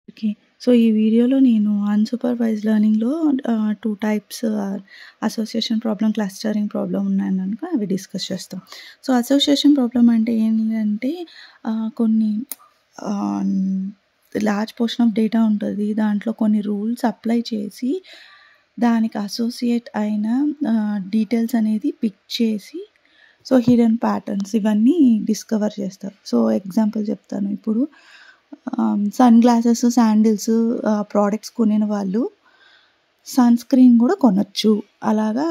Okay. So, ఈ వీడియోలో నేను అన్‌సూపర్‌వైజ్డ్ లెర్నింగ్‌లో 2 types association problem, clustering problem ఉన్నాయననుకో అవి డిస్కస్ చేస్తాం. సో, అసోసియేషన్ ప్రాబ్లమ్ అంటే ఏంటంటే కొన్ని ఆహ్, లార్జ్ పోర్షన్ ఆఫ్ డేటా ఉంటది. దాంట్లో కొన్ని రూల్స్ అప్లై చేసి దానికి అసోసియేట్ అయిన డీటెయిల్స్ అనేది పిక్ చేసి సో, హిడెన్ ప్యాటర్న్స్ ఇవన్నీ డిస్కవర్ చేస్తారు. సో, ఎగ్జాంపుల్ చెప్తాను. ఇప్పుడు సన్ గ్లాసెస్, శాండిల్స్ ప్రొడక్ట్స్ కొనిన వాళ్ళు సన్ స్క్రీన్ గూడా కొనొచ్చు. అలాగా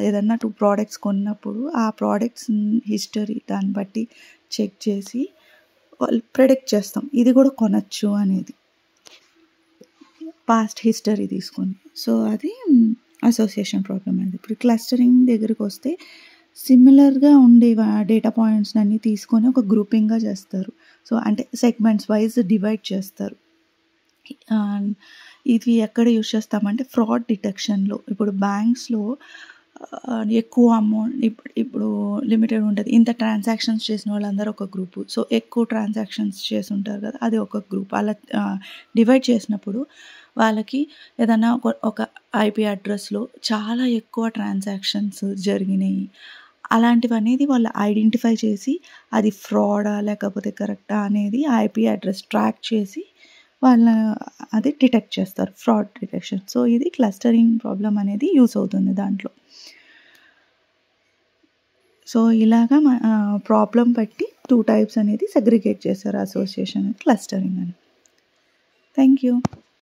ఏదన్నా 2 ప్రొడక్ట్స్ కొన్నప్పుడు ఆ ప్రొడక్ట్స్ హిస్టరీ దాన్ని బట్టి చెక్ చేసి వాళ్ళు ప్రెడిక్ట్ చేస్తాం. ఇది గూడా కొనొచ్చు అనేది. పాస్ట్ హిస్టరీ తీసుకొని. సో, అది అసోసియేషన్ ప్రాబ్లమ్ అండి. ఇప్పుడు క్లస్టరింగ్ దగ్గరికొస్తే సిమిలర్‌గా ఉండే డేటా పాయింట్స్‌నన్నీ తీసుకొని ఒక గ్రూపింగ్‌గా చేస్తారు. సో, అంటే సెగ్మెంట్స్ వైస్ డివైడ్ చేస్తారు. ఇది ఎక్కడ యూజ్ చేస్తామంటే ఫ్రాడ్ డిటెక్షన్‌లో. ఇప్పుడు బ్యాంక్స్‌లో ఎక్కువ అమౌంట్ ఇప్పుడు లిమిటెడ్ ఉంటది. ఇంత ట్రాన్సాక్షన్స్ చేసిన వాళ్ళందరూ ఒక గ్రూపు. సో, ఎక్కువ ట్రాన్సాక్షన్స్ చేసుంటారు కదా! అది ఒక గ్రూప్. అలా డివైడ్ చేసినప్పుడు వాళ్ళకి ఏదన్నా ఒక ఐపీ అడ్రెస్‌లో చాలా ఎక్కువ ట్రాన్సాక్షన్స్ జరిగినాయి. అలాంటివనేది వాళ్ళు ఐడెంటిఫై చేసి అది ఫ్రాడా లేకపోతే కరెక్టా అనేది ఐపీ అడ్రెస్ ట్రాక్ చేసి వాళ్ళ అది డిటెక్ట్ చేస్తారు. Fraud detection. సో, ఇది క్లస్టరింగ్ ప్రాబ్లమ్ అనేది యూజ్ అవుతుంది దాంట్లో. సో, ఇలాగా ప్రాబ్లమ్ బట్టి 2 టైప్స్ అనేది సెగ్రిగేట్ చేశారు అసోసియేషన్, క్లస్టరింగ్ అని. Thank you.